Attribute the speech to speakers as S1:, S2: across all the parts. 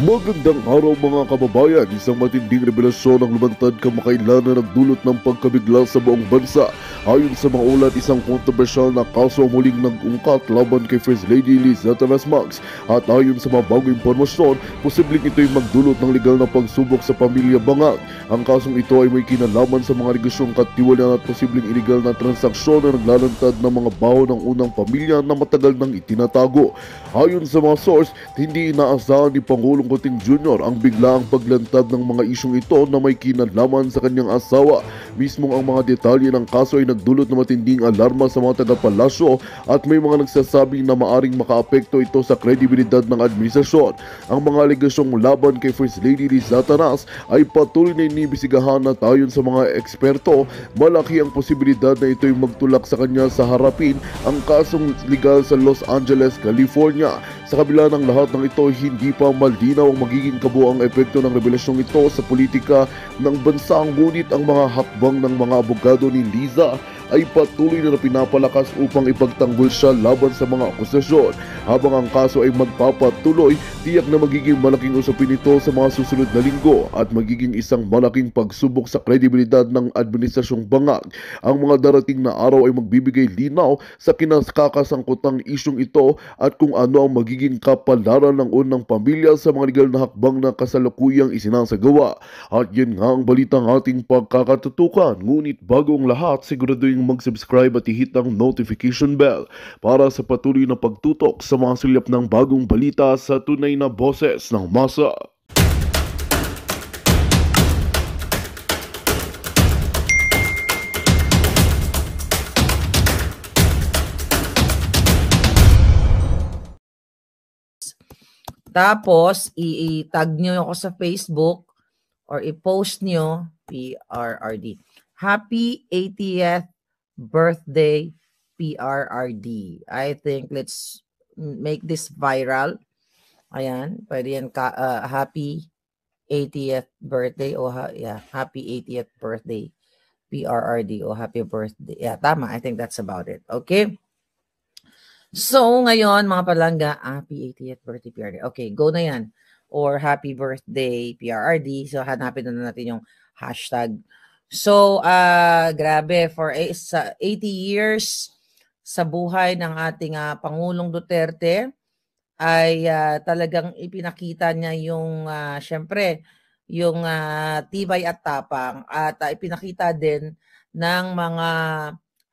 S1: Magandang araw mga kababayan. Isang matinding revelasyon ang lumantad kamakailan na nagdulot ng pagkabigla sa buong bansa. Ayon sa mga ulat, isang kontrobersyal na kaso ang muling nag-ungkat laban kay First Lady Liza Max. At ayon sa mga bagong impormasyon, posibleng ito'y magdulot ng legal na pagsubok sa pamilya Bangag. Ang kasong ito ay may kinalaman sa mga negosyong katiwalaan at posibleng iligal na transaksyon na naglalantad ng mga baho ng unang pamilya na matagal nang itinatago. Ayon sa mga source, hindi inaasahan ni Pangulong Kuting Jr. ang biglaang paglantad ng mga isyong ito na may kinalaman sa kanyang asawa. Mismong ang mga detalye ng kaso ay nagdulot ng matinding alarma sa mga taga-palasyo at may mga nagsasabing na maaring makaapekto ito sa kredibilidad ng administrasyon. Ang mga alegasyong laban kay First Lady Liza ay patuloy na inibisigahan at ayon sa mga eksperto, malaki ang posibilidad na ito'y magtulak sa kanya sa harapin ang kasong legal sa Los Angeles, California. Sa kabila ng lahat ng ito, hindi pa malinaw ang magiging kabuang epekto ng revelasyong ito sa politika ng bansa. Ngunit ang mga hakbang ng mga abogado ni Liza ay patuloy na pinapalakas upang ipagtanggol siya laban sa mga akusasyon. Habang ang kaso ay magpapatuloy, tiyak na magiging malaking usapin ito sa mga susunod na linggo at magiging isang malaking pagsubok sa kredibilidad ng administrasyong Bangag. Ang mga darating na araw ay magbibigay linaw sa kinakasangkutang isyong ito at kung ano ang magiging kapalaran ng unang pamilya sa mga legal na hakbang na kasalukuyang isinasagawa. At yan nga ang balitang ating pagkakatutukan. Ngunit bago ang lahat, siguraduhin mag-subscribe at i-hit ang notification bell para sa patuloy na pagtutok sa mga silip ng bagong balita sa tunay na boses ng masa.
S2: Tapos, i-tag nyo ako sa Facebook or i-post nyo, PRRD. Happy 80th birthday, PRRD. I think let's make this viral. Ayan, pwede yan. Happy 80th birthday o happy 80th birthday, PRRD o happy birthday. Yeah, tama. I think that's about it. Okay? So, ngayon, mga palangga, happy 80th birthday, PRRD. Okay, go na yan. Or happy birthday, PRRD. So, hanapin na natin yung hashtag. So, grabe, for 80 years sa buhay ng ating Pangulong Duterte, ay talagang ipinakita niya yung, syempre, yung tibay at tapang at ipinakita din ng mga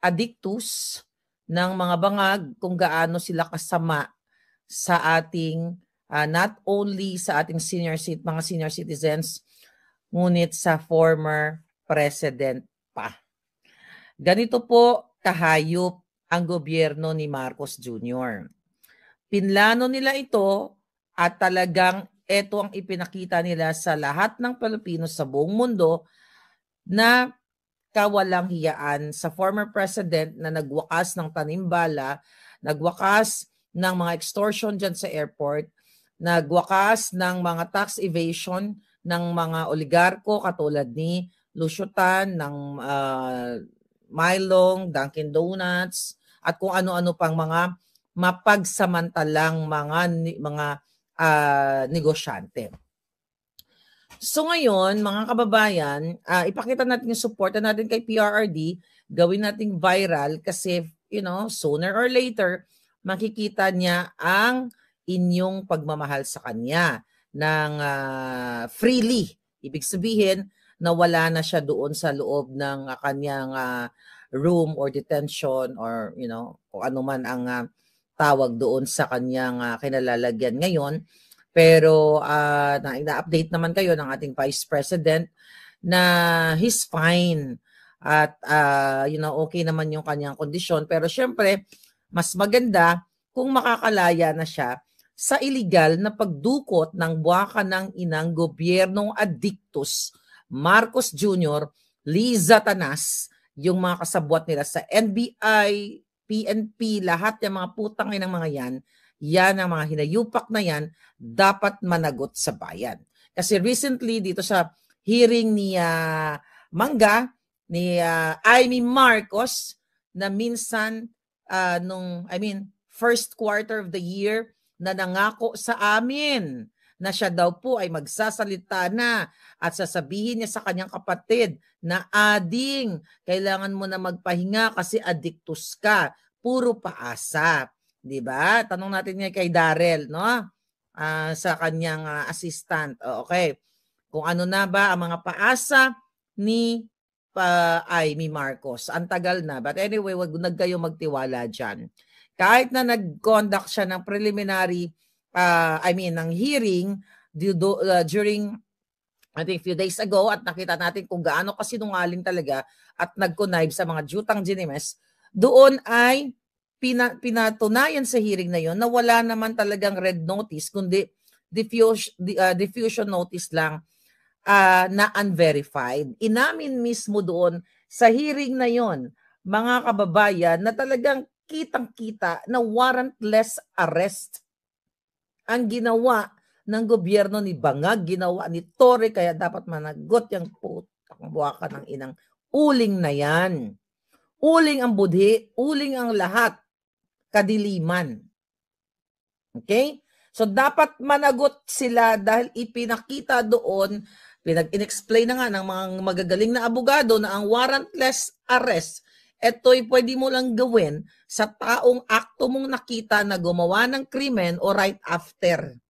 S2: addictus ng mga Bangag kung gaano sila kasama sa ating not only sa ating mga senior citizens, ngunit sa former president pa. Ganito po kahayop ang gobyerno ni Marcos Jr. Pinlano nila ito at talagang ito ang ipinakita nila sa lahat ng Pilipino sa buong mundo na kawalang hiyaan sa former president na nagwakas ng tanimbala, nagwakas ng mga extortion dyan sa airport, nagwakas ng mga tax evasion ng mga oligarko katulad ni Lucio Tan, ng Mylong, Dunkin Donuts, at kung ano-ano pang mga mapagsamantalang mga negosyante. So ngayon, mga kababayan, ipakita natin yung suporta natin kay PRRD, gawin nating viral kasi, sooner or later, makikita niya ang inyong pagmamahal sa kanya ng freely. Ibig sabihin na wala na siya doon sa loob ng kanyang room or detention or, kung ano man ang tawag doon sa kanyang kinalalagyan ngayon. Pero na-update naman kayo ng ating Vice President na he's fine at okay naman yung kanyang kondisyon. Pero syempre, mas maganda kung makakalaya na siya sa illegal na pagdukot ng buwaka ng inang gobyernong addictus Marcos Jr., Liza Tanas, yung mga kasabwat nila sa NBI, PNP, lahat ng mga putang ng mga yan ang mga hinayupak na yan, dapat managot sa bayan. Kasi recently, dito sa hearing ni Mangga, ni Amy Marcos, na minsan, first quarter of the year, na nangako sa amin na siya daw po ay magsasalita na at sasabihin niya sa kanyang kapatid na ading, kailangan mo na magpahinga kasi addictus ka. Puro paasa. Diba? Tanong natin niya kay Darrell, no? Sa kanyang assistant. Okay. Kung ano na ba ang mga paasa ni Marcos. Ang tagal na. But anyway, wag kayo magtiwala dyan. Kahit na nag-conduct siya ng preliminary, ng hearing during, I think, few days ago at nakita natin kung gaano kasinungaling talaga at nag-connive sa mga jutang ginimes, doon ay pinatunayan sa hearing na yon na wala naman talagang red notice, kundi diffusion notice lang na unverified. Inamin mismo doon sa hearing na yon, mga kababayan, na talagang kitang-kita na warrantless arrest ang ginawa ng gobyerno ni Bangag, ginawa ni Torre, kaya dapat managot yung putang buwaka ng inang uling na yan. Uling ang budhi, uling ang lahat, kadiliman. Okay? So dapat managot sila dahil ipinakita doon, in-explain na nga ng mga magagaling na abogado na ang warrantless arrest, ito'y pwede mo lang gawin sa taong akto mong nakita na gumawa ng krimen o right after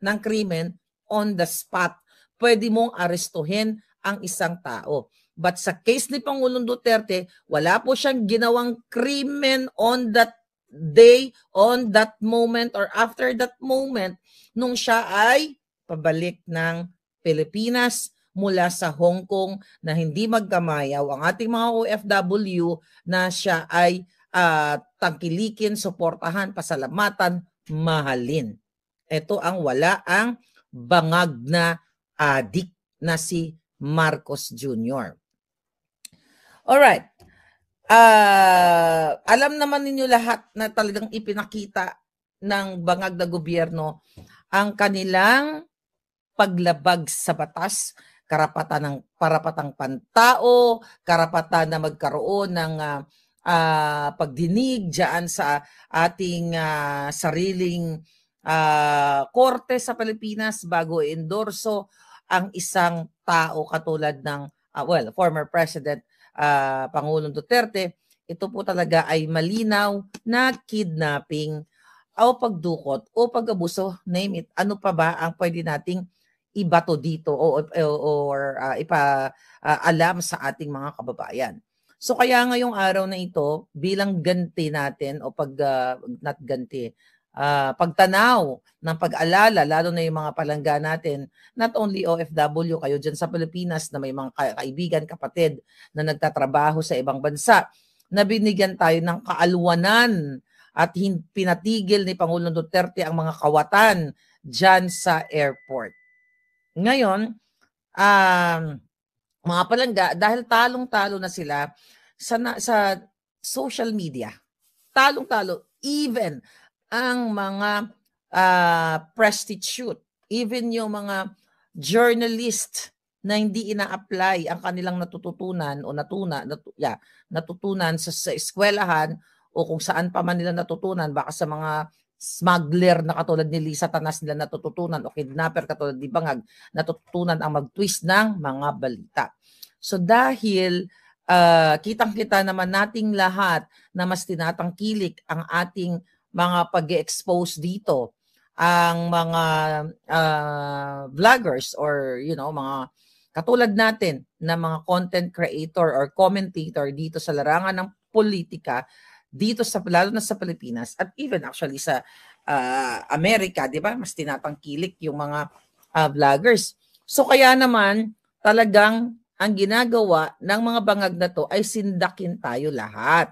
S2: ng krimen on the spot. Pwede mong arestuhin ang isang tao. But sa case ni Pangulong Duterte, wala po siyang ginawang krimen on that day, on that moment, or after that moment, nung siya ay pabalik ng Pilipinas mula sa Hong Kong na hindi magkamayaw ang ating mga OFW na siya ay tangkilikin, suportahan, pasalamatan, mahalin. Ito ang wala ang bangag na adik na si Marcos Jr. Alright. Alam naman ninyo lahat na talagang ipinakita ng bangag na gobyerno ang kanilang paglabag sa batas, parapatang pantao, karapatan na magkaroon ng pagdinig diyan sa ating sariling korte sa Pilipinas bago endorso ang isang tao katulad ng former President Pangulong Duterte. Ito po talaga ay malinaw na kidnapping o pagdukot o pag-abuso, name it. Ano pa ba ang pwede nating ibato dito or ipaalam sa ating mga kababayan? So kaya ngayong araw na ito, bilang ganti natin o pagtanaw ng pag-alala, lalo na yung mga palangga natin, not only OFW, kayo dyan sa Pilipinas na may mga kaibigan, kapatid na nagtatrabaho sa ibang bansa, na binigyan tayo ng kaalwanan at pinatigil ni Pangulong Duterte ang mga kawatan dyan sa airport. Ngayon, mga palangga, dahil talong-talo na sila sa social media, talong-talo, even ang mga prostitute, even yung mga journalist na hindi ina-apply ang kanilang natutunan o natutunan sa eskwelahan o kung saan pa man nila natutunan, baka sa mga smuggler na katulad ni Lisa Tanas nila natutunan o kidnapper katulad ni Bangag, natutunan ang mag-twist ng mga balita. So dahil kitang-kita naman nating lahat na mas tinatangkilik ang ating mga pag-expose dito, ang mga vloggers or mga katulad natin na mga content creator or commentator dito sa larangan ng politika, dito lalo na sa Pilipinas at even actually sa Amerika, di ba? Mas tinatangkilik yung mga vloggers. So kaya naman talagang ang ginagawa ng mga bangag na to ay sindakin tayo lahat.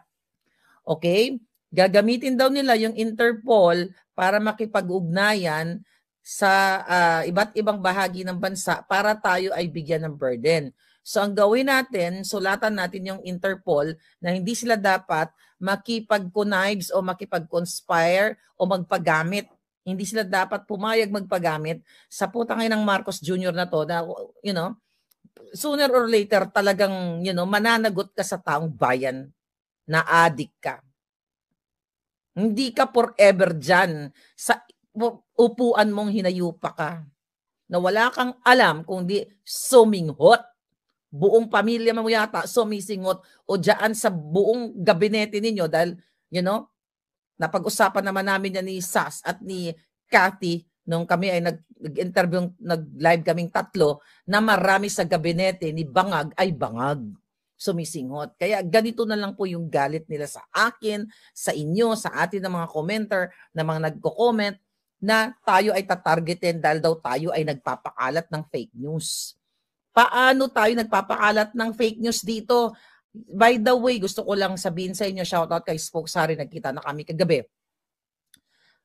S2: Okay? Gagamitin daw nila yung Interpol para makipag-ugnayan sa iba't ibang bahagi ng bansa para tayo ay bigyan ng burden. So ang gawin natin, sulatan natin yung Interpol na hindi sila dapat makipag-connives o makipag-conspire o magpagamit. Hindi sila dapat pumayag magpagamit sa putangin ng Marcos Jr. na to na, sooner or later talagang, mananagot ka sa taong bayan na adik ka. Hindi ka forever dyan sa upuan mong hinayupa ka. na wala kang alam kundi suminghot. Buong pamilya mo yata sumisinghot o dyan sa buong gabinete ninyo dahil, napag-usapan naman namin yan ni Sas at ni Cathy nung kami ay nag-interview, nag-live kaming tatlo na marami sa gabinete ni Bangag ay bangag, sumisinghot. Kaya ganito na lang po yung galit nila sa akin, sa inyo, sa atin ng mga commenter, na mga nagko-comment na tayo ay tatargetin dahil daw tayo ay nagpapakalat ng fake news. Paano tayo nagpapakalat ng fake news dito? By the way, gusto ko lang sabihin sa inyo, shoutout kay Spoke Sari, nagkita na kami kagabi.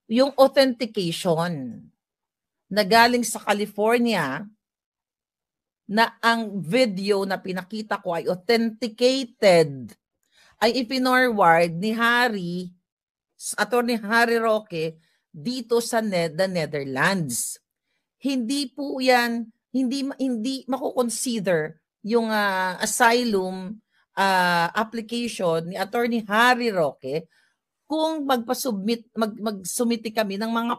S2: Yung authentication na galing sa California, na ang video na pinakita ko ay authenticated, ay ipinorward ni Attorney Harry Roque dito sa the Netherlands. Hindi po yan, hindi mako-consider yung asylum application ni Attorney Harry Roque kung mag-submit kami ng mga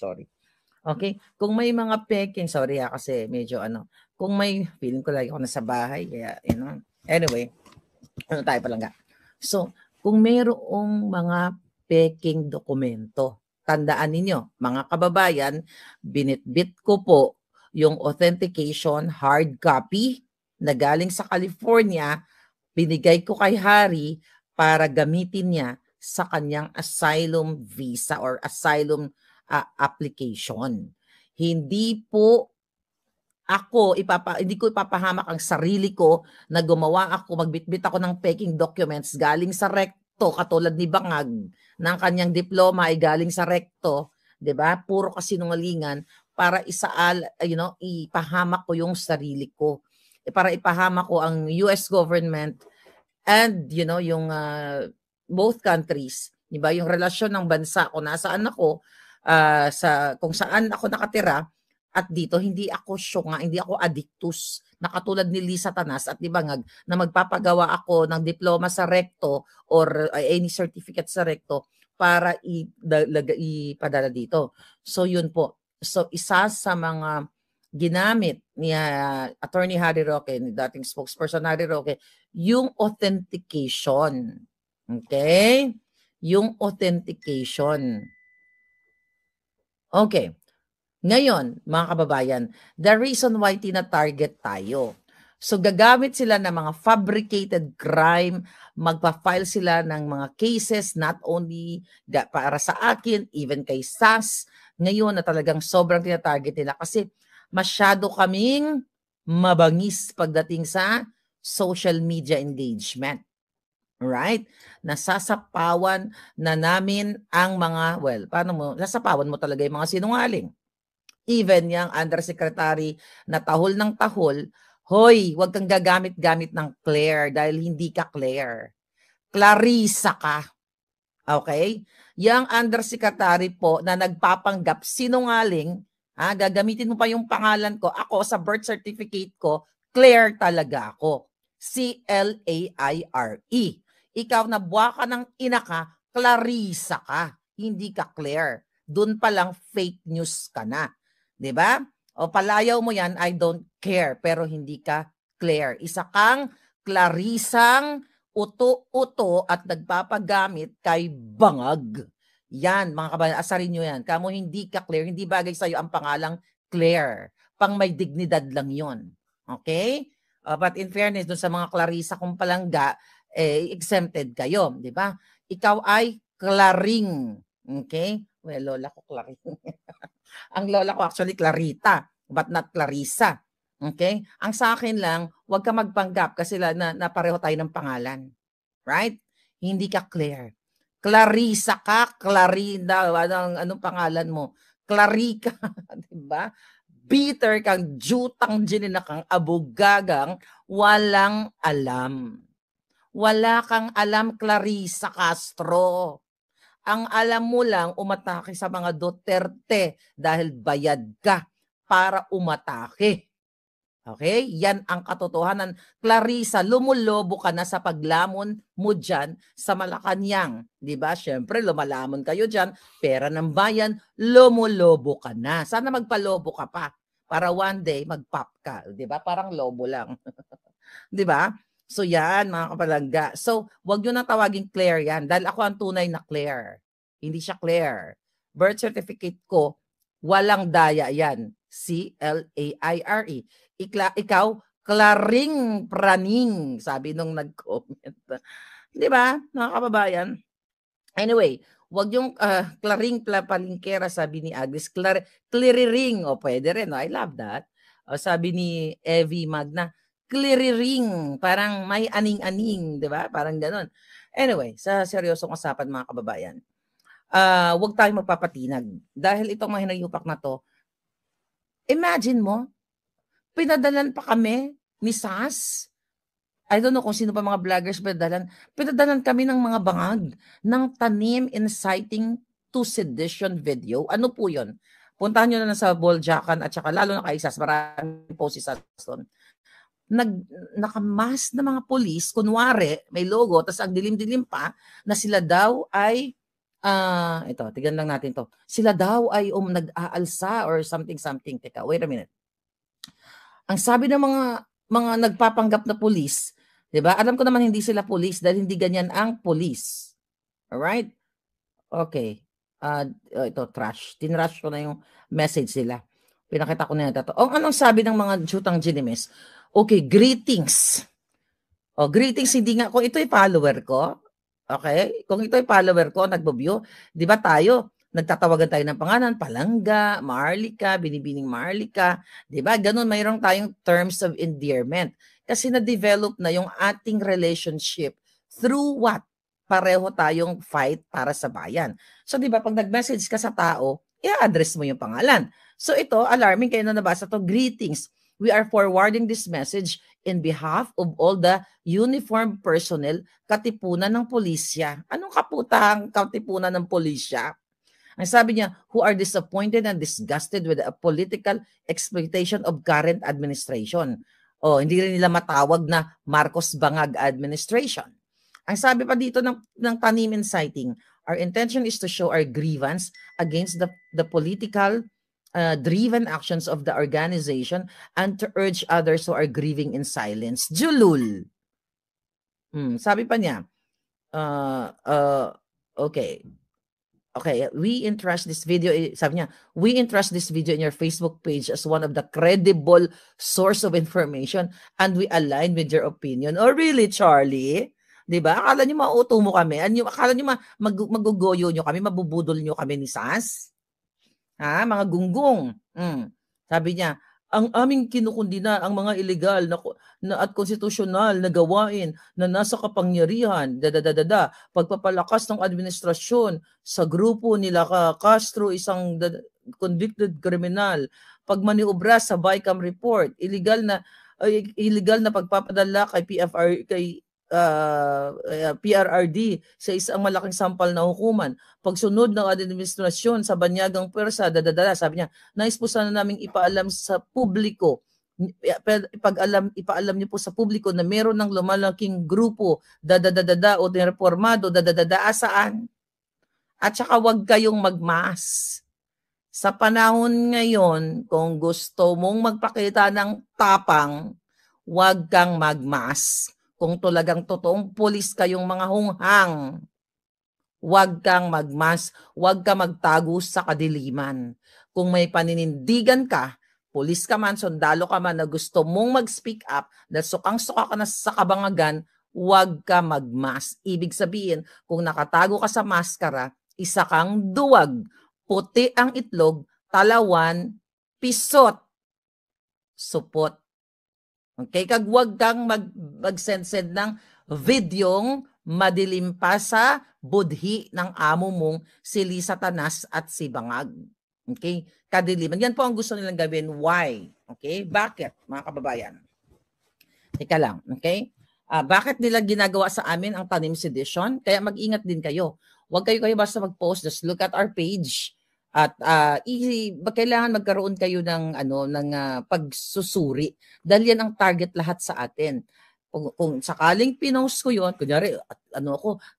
S2: sorry. Okay? Kung may mga peking, sorry kasi medyo kung may, feeling ko lagi ako nasa bahay, kaya, anyway, tayo palangga. So, kung mayroong mga peking dokumento, tandaan ninyo, mga kababayan, binitbit ko po yung authentication hard copy na galing sa California, binigay ko kay Harry para gamitin niya sa kanyang asylum visa or asylum application. Hindi po ako hindi ko ipapahamak ang sarili ko na gumawa ako, magbitbit ako ng peking documents galing sa recto, katulad ni Bangag ng kanyang diploma ay galing sa recto, 'di ba? Puro kasinungalingan para ipahamak ko yung sarili ko. Para ipahamak ko ang US government and yung both countries, 'di ba? Yung relasyon ng bansa ko, nasaan ako, kung saan ako nakatira, at dito hindi ako syunga, hindi ako addictus na katulad ni Lisa Tanas at ni Bangag na magpapagawa ako ng diploma sa recto or any certificate sa recto para ipadala dito. So yun po. So isa sa mga ginamit ni Attorney Harry Roque, ni dating spokesperson Harry Roque, yung authentication. Okay? Yung authentication. Okay. Ngayon, mga kababayan, the reason why tina-target tayo. So gagamit sila ng mga fabricated crime, magpa-file sila ng mga cases, not only para sa akin, even kay Sas, ngayon na talagang sobrang tina-target nila kasi masyado kaming mabangis pagdating sa social media engagement. Right? Nasasapawan na namin ang mga, nasasapawan mo talaga yung mga sinungaling. Even yung undersecretary na tahol ng tahol, hoy, huwag kang gagamit-gamit ng Claire dahil hindi ka Claire. Clarissa ka. Okay? Yung undersecretary po na nagpapanggap sinungaling, gagamitin mo pa yung pangalan ko. Ako sa birth certificate ko, Claire talaga ako. C-L-A-I-R-E. Ikaw na buwa ka ng ina ka, Clarissa ka. Hindi ka Claire. Doon pa lang fake news ka na. 'Di ba? O palayaw mo yan, I don't care, pero hindi ka Claire. Isa kang Clarisang uto-uto at nagpapagamit kay Bangag. Yan, mga kabayan, asarin nyo yan. Kamo hindi ka Claire, hindi bagay sa'yo ang pangalang Claire. Pang may dignidad lang yon. Okay? But in fairness, dun sa mga Clarissa kung palangga, exempted kayo. Di ba? Ikaw ay Claring. Okay? Well, lola ko Claring. Ang lola ko actually Clarita, but not Clarissa. Okay? Ang sa akin lang, huwag ka magpanggap kasi na pareho tayo ng pangalan. Right? Hindi ka Claire. Clarissa ka, Clarinda, anong pangalan mo? Clarica, di ba? Bitter kang, jutang ginina kang, abugagang, walang alam. Wala kang alam, Clarissa Castro. Ang alam mo lang, umatake sa mga Duterte dahil bayad ka para umatake. Okay? Yan ang katotohanan. Clarissa, lumulobo ka na sa paglamon mo dyan sa Malacanang. Di ba? Siyempre, lumalamon kayo dyan. Pera ng bayan, lumulobo ka na. Sana magpalobo ka pa para one day mag-pop ka. Di ba? Parang lobo lang. Di ba? So yan, mga kapalangga. So, wag nyo na tawaging Claire yan dahil ako ang tunay na Claire. Hindi siya Claire. Birth certificate ko, walang daya yan. C-L-A-I-R-E. Ikaw, Claring Praning, sabi nung nag-comment. Di ba, mga kababayan? Anyway, wag yung Claring Palingkera, sabi ni Agnes. Clariring, o pwede rin. No? I love that. O, sabi ni Evie Magna, Clariring, parang may aning-aning, di ba? Parang ganun. Anyway, sa seryosong usapan, mga kababayan, wag tayong magpapatinag. Dahil itong mga hinayupak na to, imagine mo, pinadalan pa kami ni SAS. I don't know kung sino pa mga vloggers pinadalan. Pinadalan kami ng mga bangag ng tanim inciting to sedition video. Ano po yun? Puntahan nyo na lang sa Boljakan at saka lalo na kay SAS. Maraming po si SAS doon. Nakamas na mga polis, kunwari, may logo, tapos ang dilim-dilim pa na sila daw ay ito, tignan lang natin to. Sila daw ay nag-aalsa or something. Teka, wait a minute. Ang sabi ng mga nagpapanggap na pulis, 'di ba? Alam ko naman hindi sila pulis dahil hindi ganyan ang pulis. All right? Okay. Ito trash. Tinrush ko na yung message nila. Pinakita ko na ito. Anong sabi ng mga Jutang Ginimes? Okay, greetings. Greetings, hindi nga kung ito ay follower ko. Okay? Kung ito ay follower ko, nagbo-view, 'di ba tayo? Nagtatawagan tayo ng pangalan, Palangga, Marlica, Binibining Marlica, 'di ba? Ganun, mayroong tayong terms of endearment. Kasi na-develop na yung ating relationship through what? Pareho tayong fight para sa bayan. So 'di ba pag nag-message ka sa tao, i-address mo yung pangalan. So ito, alarming kayo na nabasa to, greetings. We are forwarding this message in behalf of all the uniformed personnel, katipunan ng pulisya. Anong kaputang katipunan ng pulisya? Ang sabi niya, who are disappointed and disgusted with the political exploitation of current administration. Hindi rin nila matawag na Marcos Bangag administration. Ang sabi pa dito ng tanim inciting, our intention is to show our grievance against the political driven actions of the organization and to urge others who are grieving in silence. Julul. Sabi pa niya, okay. Okay, we entrust this video, sabi niya, we entrust this video in your Facebook page as one of the credible source of information and we align with your opinion. Oh, really, Charlie? Diba? Akala niyo mauto mo kami? Akala niyo magugoyo niyo kami, mabubudol niyo kami ni SAS? Ha? Mga gunggong. Sabi niya, ang aming kinukundina ang mga ilegal na at konstitusyonal na gawain na nasa kapangyarihan, pagpapalakas ng administrasyon sa grupo nila Castro, isang convicted criminal, pagmaniobra sa BICAM report, illegal na pagpapadala kay PRRD sa isang malaking sampal na hukuman, pagsunod ng administrasyon sa banyagang pwersa, sabi niya, nais po sana naming ipaalam sa publiko, ipaalam niyo po sa publiko na meron ng lumalaking grupo, o reformado, saan? At saka wag kayong magmas. Sa panahon ngayon, kung gusto mong magpakita ng tapang, wag kang magmas. Kung talagang totoong pulis kayong mga hunghang, huwag kang magmas, huwag ka magtago sa kadiliman. Kung may paninindigan ka, pulis ka man, sundalo ka man na gusto mong mag-speak up, na sukang-suka ka na sa kabangagan, huwag ka magmas. Ibig sabihin, kung nakatago ka sa maskara, isa kang duwag, puti ang itlog, talawan, pisot, supot. Okay, kag wag kang mag-send ng videong madilim pa sa budhi ng amo mong si Satanas at si Bangag. Okay, kadiliman. Yan po ang gusto nilang gawin. Why? Okay, bakit, mga kababayan? Teka lang, okay? Bakit nila ginagawa sa amin ang tanim sedition? Kaya mag-ingat din kayo. Huwag kayo basta mag-post. Just look at our page. At kailangan magkaroon kayo ng pagsusuri dahil yan ang target lahat sa atin. Kung sakaling pinost ko yon, kunyari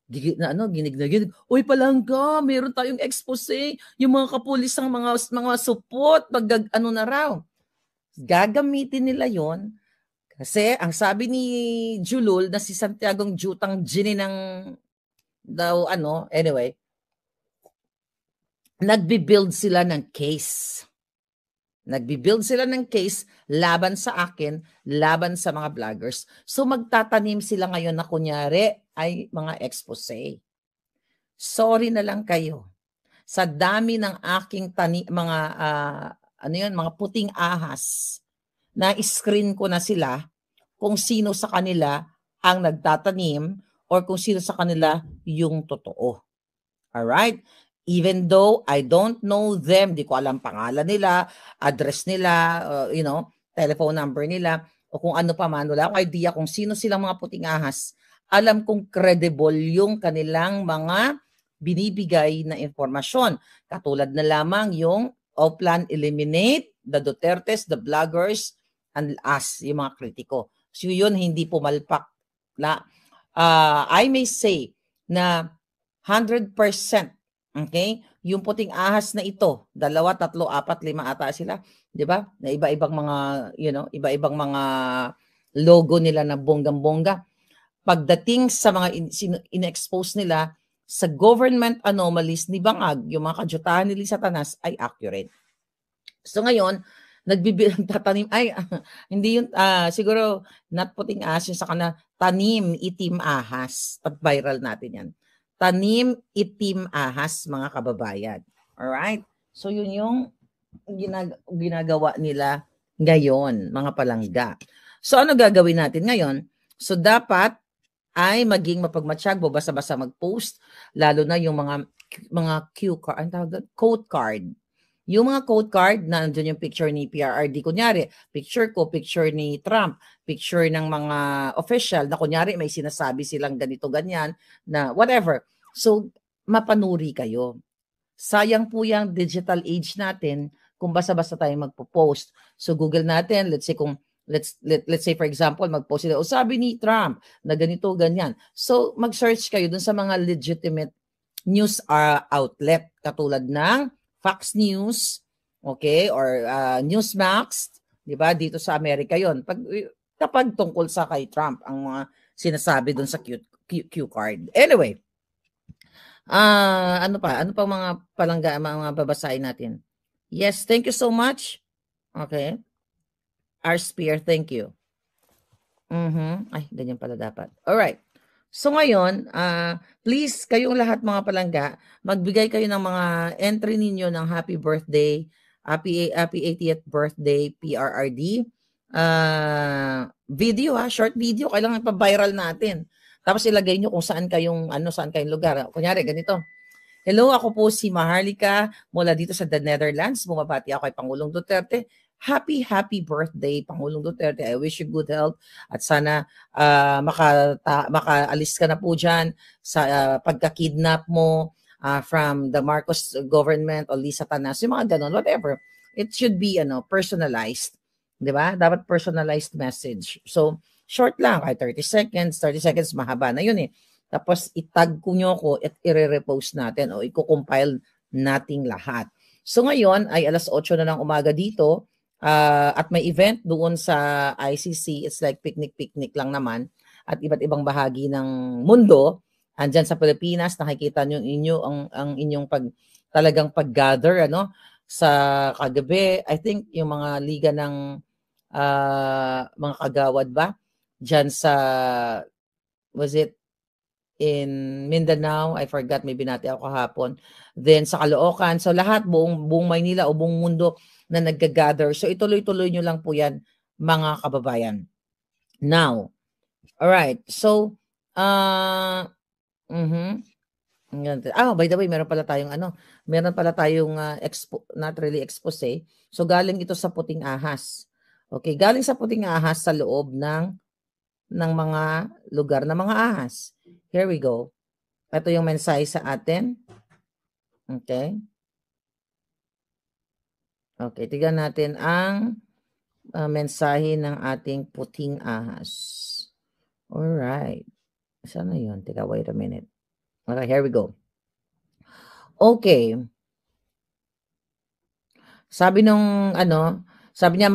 S2: ginig na ginig, uy palangga, meron tayong expose, yung mga kapulisang mga supot, na raw. Gagamitin nila yon kasi ang sabi ni Julul na si Santiagong Jutang Gini ng daw anyway, nagbi-build sila ng case. Nagbi-build sila ng case laban sa akin, laban sa mga vloggers. So magtatanim sila ngayon na kunyari ay mga expose. Sorry na lang kayo. Sa dami ng aking mga puting ahas, na screen ko na sila kung sino sa kanila ang nagtatanim or kung sino sa kanila yung totoo. Alright? Even though I don't know them, di ko alam pangalan nila, address nila, telephone number nila, o kung ano pa man, wala akong idea kung sino silang mga puting ahas. Alam kong credible yung kanilang mga binibigay na informasyon. Katulad na lamang yung Oplan eliminate the Dutertes, the vloggers, and us, yung mga kritiko. So yun, hindi pumalpak. I may say na 100%, okay? Yung puting ahas na ito, 2, 3, 4, 5 ata sila, 'di ba? Na iba-ibang mga, iba-ibang mga logo nila na bonggang-bongga. Pagdating sa mga in-expose nila sa government anomalies ni Bangag, yung mga kadyutahan ni Satanas ay accurate. So ngayon, tatanim ay hindi yun siguro not puting ahas yung sa kana, tanim itim ahas. Pag-viral natin yan. Tanim itim ahas, mga kababayan. Alright? So yun yung ginagawa nila ngayon, mga palangga. So ano gagawin natin ngayon? So dapat ay maging mapagmatsyag, basta-basta mag-post, lalo na yung mga cue card, ang tawag doon, code card. Yung mga code card, nandiyan yung picture ni PRRD, kunyari, picture ko, picture ni Trump, picture ng mga official, na kunyari may sinasabi silang ganito, ganyan, na whatever. So, mapanuri kayo. Sayang po yung digital age natin kung basta-basta tayo magpo-post. So, Google natin, let's say let's say for example, mag-post sila, sabi ni Trump na ganito, ganyan. So, mag-search kayo dun sa mga legitimate news outlet, katulad ng Fox News, okay, or Newsmax, di ba? Dito sa Amerika yon. Kapag tungkol sa kay Trump, ang mga sinasabi dun sa Q card. Anyway, ano pa mga palangga, mga babasahin natin? Yes, thank you so much. Okay. R. Spear, thank you. Ay, ganyan pala dapat. Alright. So ngayon, please, kayong lahat mga palangga, magbigay kayo ng mga entry ninyo ng happy birthday, happy 80th birthday, PRRD. Video short video, kailangan pa-viral natin. Tapos ilagay nyo kung saan kayong lugar. Kunyari, ganito. Hello, ako po si Maharlika mula dito sa The Netherlands. Bumabati ako kay Pangulong Duterte. Happy birthday, Pangulong Duterte. I wish you good health at sana makaalis ka na po dyan sa pagka-kidnap mo from the Marcos government o Lisa Tanas, yung mga ganon, whatever. It should be personalized. Di ba? Dapat personalized message. So, short lang, kahit 30 seconds, mahaba na yun eh. Tapos itag ko nyo ko at i-repost natin o i-compile nating lahat. So ngayon ay 8:00 na ng umaga dito at may event doon sa ICC. It's like picnic lang naman at iba't ibang bahagi ng mundo. Andyan sa Pilipinas, nakikita nyo ang inyong talagang pag-gather sa kagabi. I think yung mga liga ng mga kagawad ba? Dyan sa, was it in Mindanao, I forgot, maybe natin ako kahapon. Then sa Caloocan, so lahat, buong Maynila o buong mundo na nag-gather. So ituloy-tuloy nyo lang po yan, mga kababayan. Now, alright, so, by the way, meron pala tayong not really expose. So galing ito sa puting ahas. Okay, galing sa puting ahas sa loob ng mga lugar na mga ahas. Here we go. Ito yung mensahe sa atin. Okay. Okay, tignan natin ang mensahe ng ating puting ahas. Alright. Saan na yun? Teka, wait a minute. Okay, here we go. Okay. Sabi nung ano, sabi niya,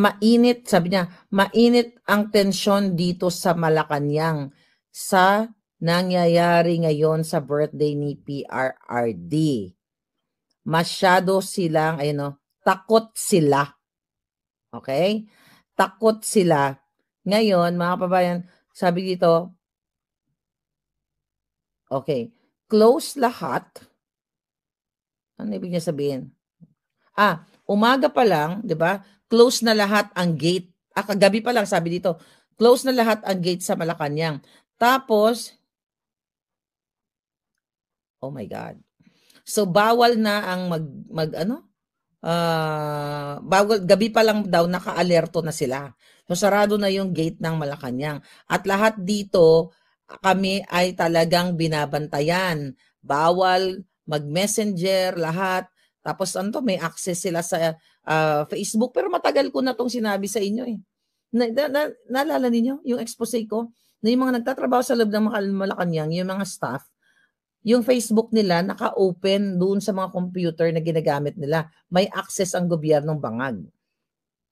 S2: mainit ang tensyon dito sa Malacanang sa nangyayari ngayon sa birthday ni PRRD. Masyado silang, ayun no, takot sila. Okay? Takot sila. Ngayon, mga kababayan, sabi dito, okay, close lahat. Ano ibig niya sabihin? Umaga pa lang, 'di ba? Close na lahat ang gate. Kagabi pa lang sabi dito, close na lahat ang gate sa Malacanang. Tapos, oh my God. So bawal na ang bawal gabi pa lang daw naka-alerto na sila. So sarado na yung gate ng Malacanang. At lahat dito kami ay talagang binabantayan. Bawal mag-messenger lahat. Tapos may access sila sa Facebook pero matagal ko na tong sinabi sa inyo eh. Naalala niyo yung expose ko na yung mga nagtatrabaho sa loob ng Malacanang, yung mga staff, yung Facebook nila naka-open doon sa mga computer na ginagamit nila. May access ang gobyernong bangag.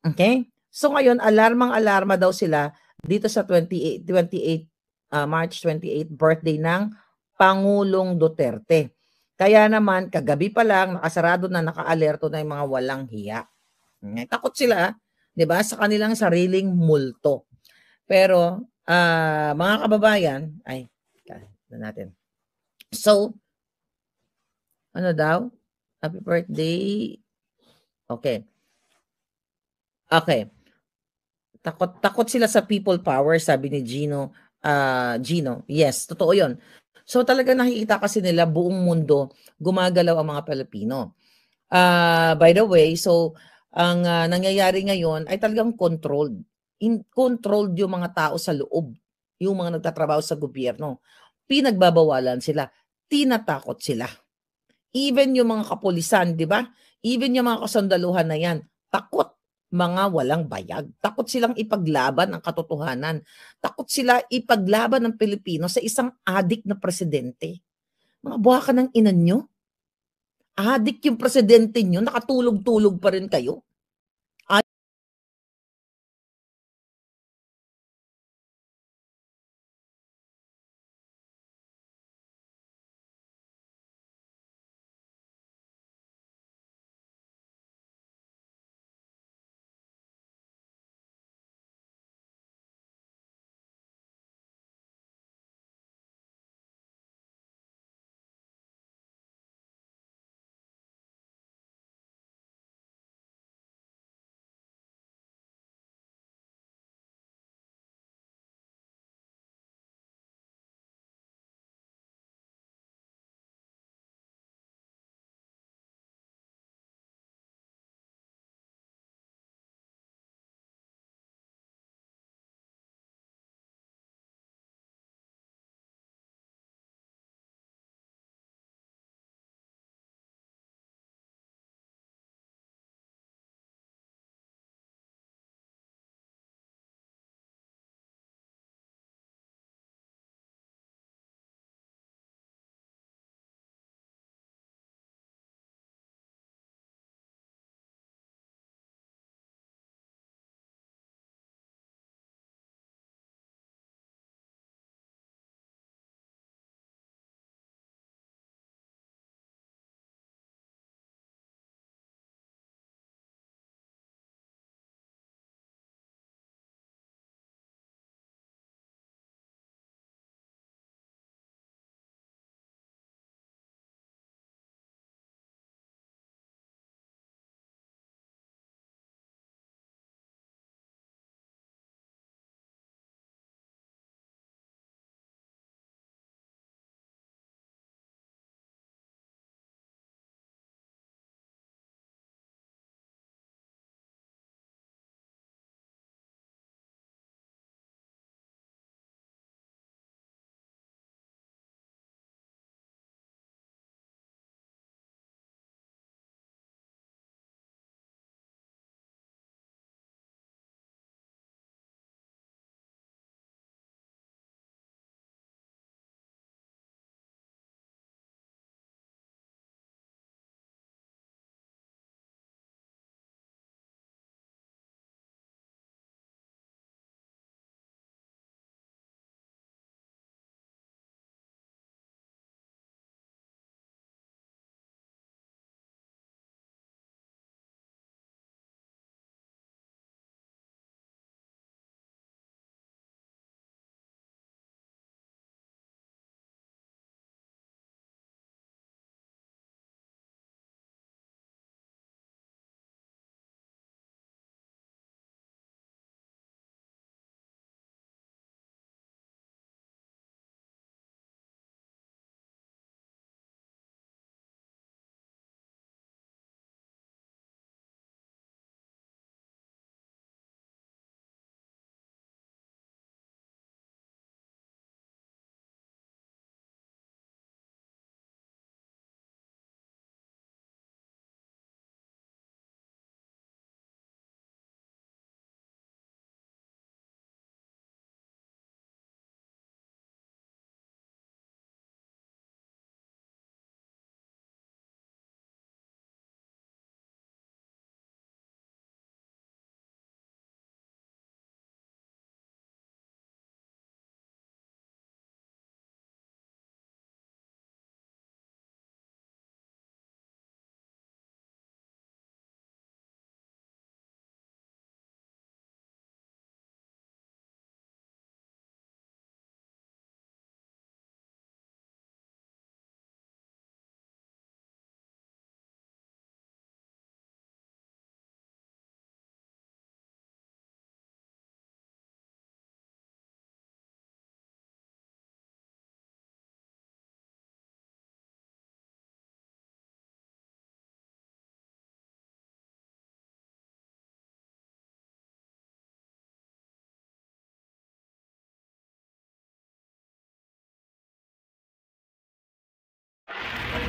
S2: Okay? So ngayon, alarmang-alarma daw sila dito sa 28 March 28 birthday ng Pangulong Duterte. Kaya naman, kagabi pa lang, nakasarado na, naka-alerto na yung mga walang hiya. Takot sila, di ba, sa kanilang sariling multo. Pero, mga kababayan, natin. So, ano daw? Happy birthday. Okay. Okay. Takot sila sa people power, sabi ni Gino. Gino. Yes, totoo 'yon. So talaga nakikita kasi nila buong mundo gumagalaw ang mga Pilipino. By the way, so ang nangyayari ngayon ay talagang controlled. Controlled yung mga tao sa loob, yung mga nagtatrabaho sa gobyerno. Pinagbabawalan sila, tinatakot sila. Even yung mga kapulisan, 'di ba? Even yung mga kasandaluhan na 'yan, takot mga walang bayag. Takot silang ipaglaban ang katotohanan. Takot sila ipaglaban ng Pilipino sa isang adik na presidente. Mga buwaka ng ina nyo. Adik yung presidente nyo, nakatulog-tulog pa rin kayo.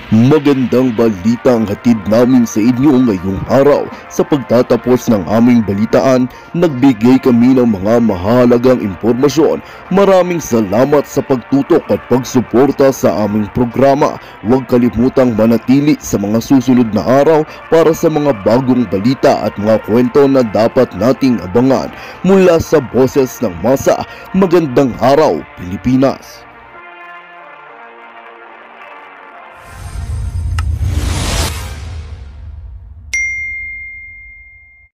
S1: Magandang balita ang hatid namin sa inyo ngayong araw. Sa pagtatapos ng aming balitaan, nagbigay kami ng mga mahalagang impormasyon. Maraming salamat sa pagtutok at pagsuporta sa aming programa. Huwag kalimutang manatili sa mga susunod na araw para sa mga bagong balita at mga kwento na dapat nating abangan. Mula sa Boses ng Masa, magandang araw Pilipinas!